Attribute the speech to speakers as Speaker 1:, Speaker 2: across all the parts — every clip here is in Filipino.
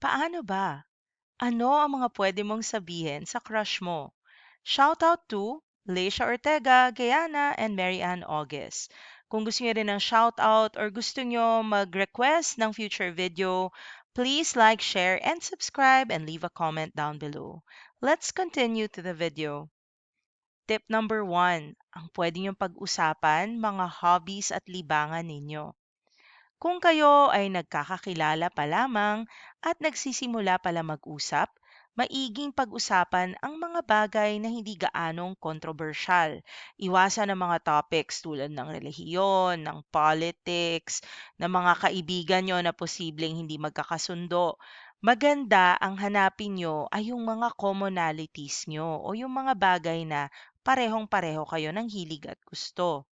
Speaker 1: Paano ba? Ano ang mga pwede mong sabihin sa crush mo? Shoutout to Leisha Ortega, Gayana, and Mary Ann August. Kung gusto niyo rin ng shoutout or gusto niyo mag-request ng future video, please like, share, and subscribe and leave a comment down below. Let's continue to the video. Tip number 1, ang pwede niyong pag-usapan, mga hobbies at libangan ninyo. Kung kayo ay nagkakakilala pa lamang at nagsisimula pala mag-usap, maiging pag-usapan ang mga bagay na hindi gaanong kontrobersyal. Iwasan ang mga topics tulad ng relihiyon, ng politics, ng mga kaibigan nyo na posibleng hindi magkakasundo. Maganda ang hanapin nyo ay yung mga commonalities nyo o yung mga bagay na parehong-pareho kayo ng hilig at gusto.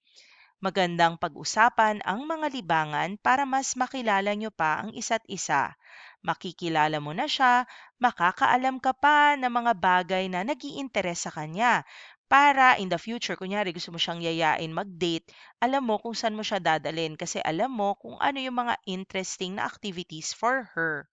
Speaker 1: Magandang pag-usapan ang mga libangan para mas makilala nyo pa ang isa't isa. Makikilala mo na siya, makakaalam ka pa ng mga bagay na nag-iinteres sa kanya. Para in the future, kunyari gusto mo siyang yayain mag-date, alam mo kung saan mo siya dadalhin kasi alam mo kung ano yung mga interesting na activities for her.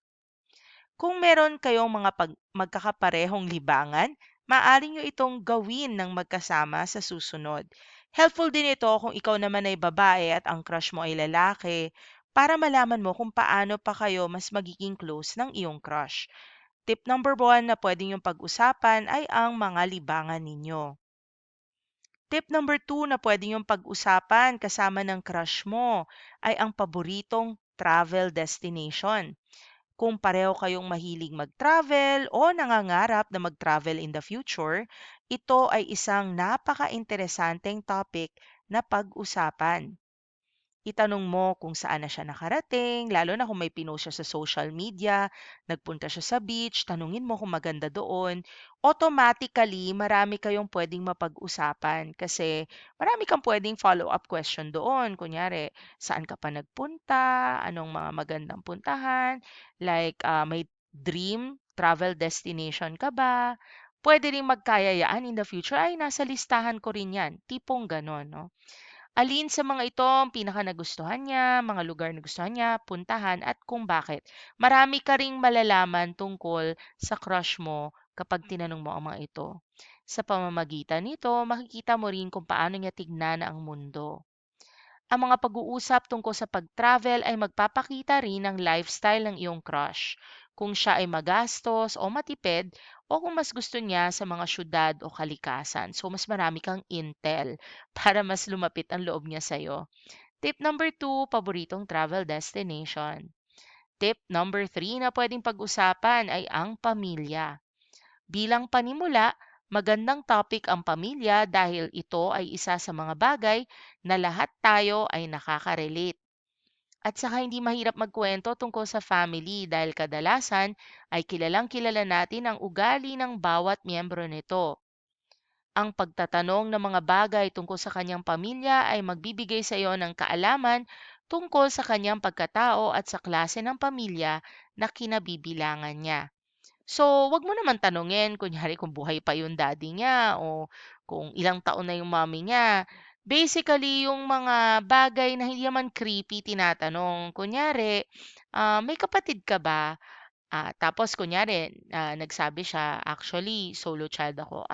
Speaker 1: Kung meron kayong mga magkakaparehong libangan, maaari nyo itong gawin ng magkasama sa susunod. Helpful din ito kung ikaw naman ay babae at ang crush mo ay lalaki para malaman mo kung paano pa kayo mas magiging close ng iyong crush. Tip number 1 na pwede niyong pag-usapan ay ang mga libangan ninyo. Tip number 2 na pwede niyong pag-usapan kasama ng crush mo ay ang paboritong travel destination. Kung pareho kayong mahilig mag-travel o nangangarap na mag-travel in the future, ito ay isang napaka-interesanteng topic na pag-usapan. Itanong mo kung saan na siya nakarating, lalo na kung may pinost siya sa social media, nagpunta siya sa beach, tanungin mo kung maganda doon. Automatically, marami kayong pwedeng mapag-usapan kasi marami kang pwedeng follow-up question doon. Kunyari, saan ka pa nagpunta? Anong mga magandang puntahan? Like, may dream travel destination ka ba? Pwede rin magkayayaan in the future, ay nasa listahan ko rin yan. Tipong ganon, no? Alin sa mga ito ang pinaka-nagustuhan niya, mga lugar na gustuhan niya, puntahan at kung bakit. Marami ka ring malalaman tungkol sa crush mo kapag tinanong mo ang mga ito. Sa pamamagitan nito, makikita mo rin kung paano niya tignan ang mundo. Ang mga pag-uusap tungkol sa pag-travel ay magpapakita rin ng lifestyle ng iyong crush. Kung siya ay magastos o matipid o kung mas gusto niya sa mga syudad o kalikasan. So, mas marami kang intel para mas lumapit ang loob niya sa'yo. Tip number 2, paboritong travel destination. Tip number 3 na pwedeng pag-usapan ay ang pamilya. Bilang panimula, magandang topic ang pamilya dahil ito ay isa sa mga bagay na lahat tayo ay nakaka-relate. At saka hindi mahirap magkwento tungkol sa family dahil kadalasan ay kilalang kilala natin ang ugali ng bawat miyembro nito. Ang pagtatanong ng mga bagay tungkol sa kanyang pamilya ay magbibigay sa iyo ng kaalaman tungkol sa kanyang pagkatao at sa klase ng pamilya na kinabibilangan niya. So, wag mo naman tanungin kunyari kung buhay pa yung daddy niya o kung ilang taon na yung mommy niya. Basically, yung mga bagay na hindi naman creepy tinatanong. Kunyari, may kapatid ka ba? Tapos kunyari, nagsabi siya, actually, solo child ako.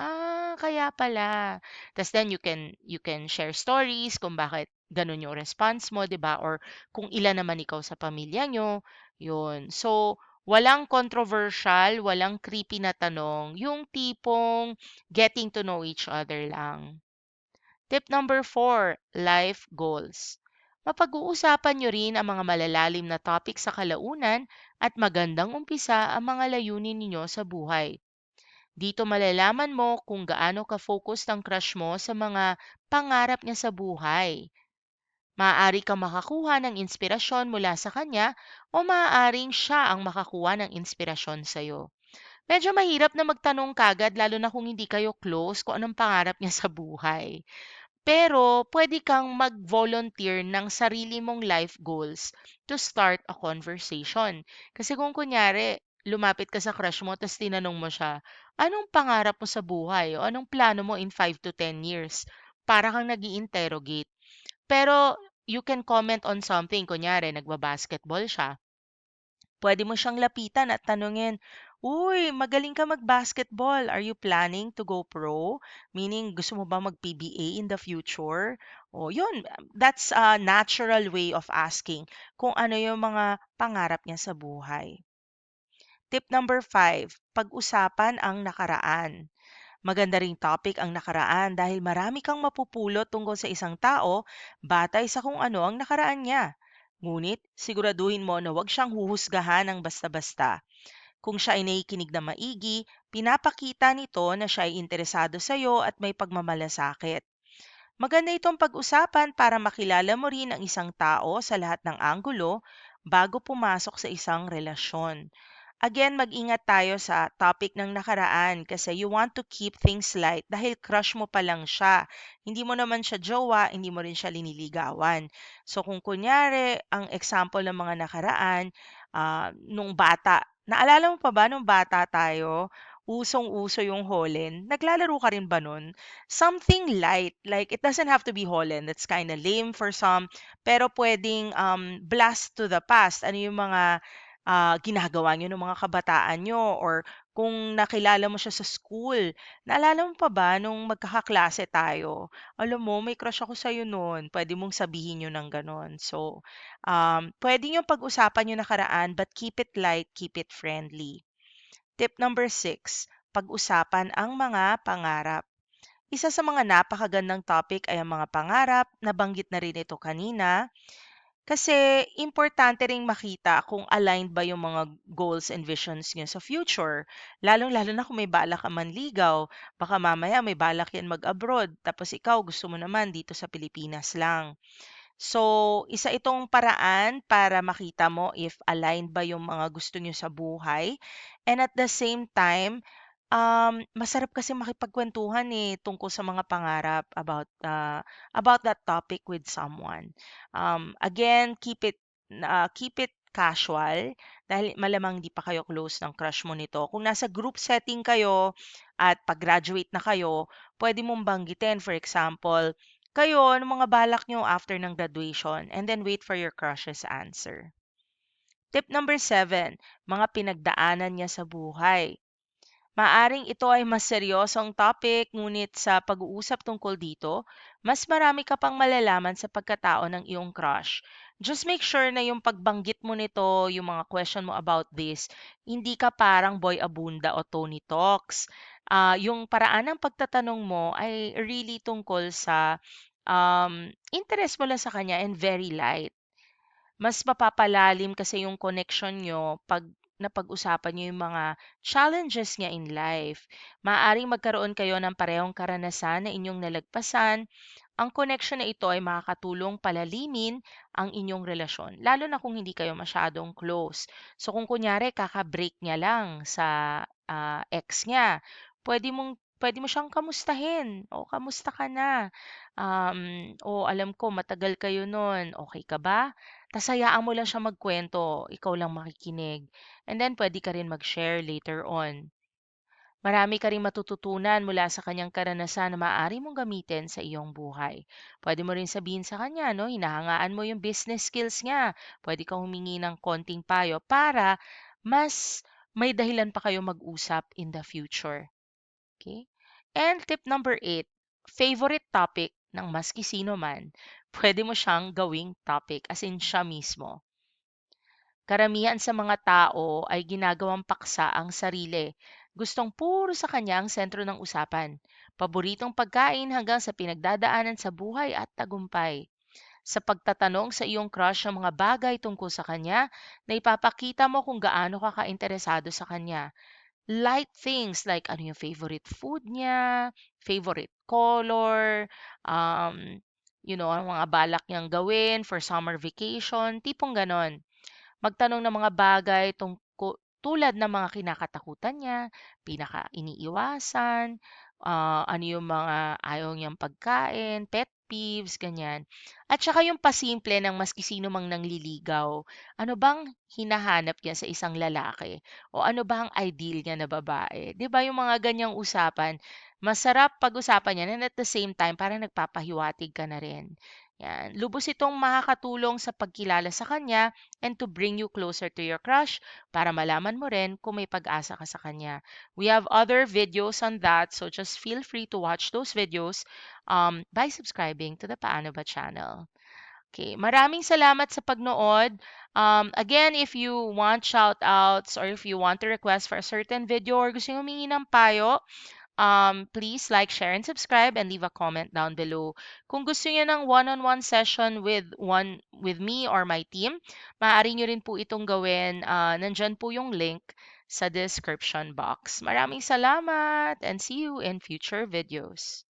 Speaker 1: Kaya pala. Tapos then you can share stories kung bakit ganun yung response mo, 'di ba? Or kung ilan naman ikaw sa pamilya nyo, yun. So, walang controversial, walang creepy na tanong, yung tipong getting to know each other lang. Tip number 4, life goals. Mapag-uusapan nyo rin ang mga malalalim na topic sa kalaunan at magandang umpisa ang mga layunin ninyo sa buhay. Dito malalaman mo kung gaano ka-focus ang crush mo sa mga pangarap niya sa buhay. Maaari kang makakuha ng inspirasyon mula sa kanya o maaaring siya ang makakuha ng inspirasyon sa'yo. Medyo mahirap na magtanong kagad lalo na kung hindi kayo close kung anong pangarap niya sa buhay. Pero puwede kang mag-volunteer ng sarili mong life goals to start a conversation. Kasi kung kunyari, lumapit ka sa crush mo tapos tinanong mo siya, anong pangarap mo sa buhay o anong plano mo in 5 to 10 years? Para kang nag interrogate. Pero you can comment on something. Kunyari, nagbabasketball siya. Puwede mo siyang lapitan at tanungin, "Uy, magaling ka mag-basketball. Are you planning to go pro?" Meaning, gusto mo ba mag-PBA in the future? O yun, that's a natural way of asking kung ano yung mga pangarap niya sa buhay. Tip number 5, pag-usapan ang nakaraan. Maganda ring topic ang nakaraan dahil marami kang mapupulot tungkol sa isang tao batay sa kung ano ang nakaraan niya. Ngunit, siguraduhin mo na huwag siyang huhusgahan ng basta-basta. Kung siya ay nakikinig na maigi, pinapakita nito na siya ay interesado sa iyo at may pagmamalasakit. Maganda itong pag-usapan para makilala mo rin ang isang tao sa lahat ng anggulo bago pumasok sa isang relasyon. Again, mag-ingat tayo sa topic ng nakaraan kasi you want to keep things light dahil crush mo pa lang siya. Hindi mo naman siya jowa, hindi mo rin siya liniligawan. So kung kunyari, ang example ng mga nakaraan, nung bata, naalala mo pa ba nung bata tayo, usong-uso yung Holland. Naglalaro ka rin ba nun? Something light, like it doesn't have to be Holland. That's kind of lame for some, pero pwedeng blast to the past. Ano yung mga ginagawa niyo nung mga kabataan niyo or kung nakilala mo siya sa school. Naalala mo pa ba nung magkakaklase tayo? Alam mo, may crush ako sa'yo noon. Pwede mong sabihin yun ng gano'n. So, pwede niyong pag-usapan yung nakaraan but keep it light, keep it friendly. Tip number 6, pag-usapan ang mga pangarap. Isa sa mga napakagandang topic ay ang mga pangarap. Nabanggit na rin ito kanina. Kasi importante ring makita kung aligned ba yung mga goals and visions niyo sa future. Lalong-lalo na kung may balak ka manligaw. Baka mamaya may balak yan mag-abroad. Tapos ikaw gusto mo naman dito sa Pilipinas lang. So, isa itong paraan para makita mo if aligned ba yung mga gusto niyo sa buhay. And at the same time, masarap kasi makipagkwentuhan eh tungkol sa mga pangarap about that topic with someone. Again, keep it casual dahil malamang di pa kayo close ng crush mo nito. Kung nasa group setting kayo at pag-graduate na kayo, pwede mong banggitin, for example, kayo, anong mga balak nyo after ng graduation? And then wait for your crush's answer. Tip number 7, mga pinagdaanan niya sa buhay. Maaring ito ay mas seryosong topic, ngunit sa pag-uusap tungkol dito, mas marami ka pang malalaman sa pagkatao ng iyong crush. Just make sure na yung pagbanggit mo nito, yung mga question mo about this, hindi ka parang Boy Abunda o Tony Talks. Yung paraan ng pagtatanong mo ay really tungkol sa interest mo lang sa kanya and very light. Mas mapapalalim kasi yung connection nyo pag napag-usapan niyo yung mga challenges niya in life. Maaaring magkaroon kayo ng parehong karanasan na inyong nalagpasan. Ang connection na ito ay makakatulong palalimin ang inyong relasyon, lalo na kung hindi kayo masyadong close. So kung kunyari kaka-break niya lang sa ex niya, pwede mo siyang kamustahin. O kamusta ka na? O alam ko matagal kayo nun. Okay ka ba? Tas hayaan mo lang siya magkuwento, ikaw lang makikinig. And then puwede ka rin mag-share later on. Marami ka ring matututunan mula sa kanyang karanasan na maaari mong gamitin sa iyong buhay. Puwede mo rin sabihin sa kanya, no, hinahangaan mo yung business skills niya. Puwede kang humingi ng konting payo para mas may dahilan pa kayo mag-usap in the future. Okay? And tip number 8, favorite topic ng maski sino man, pwede mo siyang gawing topic, as in siya mismo. Karamihan sa mga tao ay ginagawang paksa ang sarili. Gustong puro sa kanya ang sentro ng usapan. Paboritong pagkain hanggang sa pinagdadaanan sa buhay at tagumpay. Sa pagtatanong sa iyong crush ng mga bagay tungkol sa kanya, na ipapakita mo kung gaano ka kainteresado sa kanya. Light things like ano yung favorite food niya, favorite color, ang mga balak niyang gawin for summer vacation, tipong ganon. Magtanong ng mga bagay tulad ng mga kinakatakutan niya, pinaka-iniiwasan, ano yung mga ayaw niyang pagkain, pet peeves, ganyan. At saka yung pasimple ng maski sino mang nangliligaw. Ano bang hinahanap niya sa isang lalaki? O ano ba ang ideal niya na babae? 'Di ba yung mga ganyang usapan, masarap pag-usapan yan and at the same time parang nagpapahiwatig ka na rin. Yan. Lubos itong makakatulong sa pagkilala sa kanya and to bring you closer to your crush para malaman mo rin kung may pag-asa ka sa kanya. We have other videos on that, so just feel free to watch those videos by subscribing to the Paano Ba channel. Okay, maraming salamat sa pagnood. Again, if you want shoutouts or if you want to request for a certain video or gusto nyo humingi ng payo, please like, share, and subscribe and leave a comment down below. Kung gusto niyo ng one-on-one session with me or my team, maaari niyo rin po itong gawin. Nandyan po yung link sa description box. Maraming salamat and see you in future videos.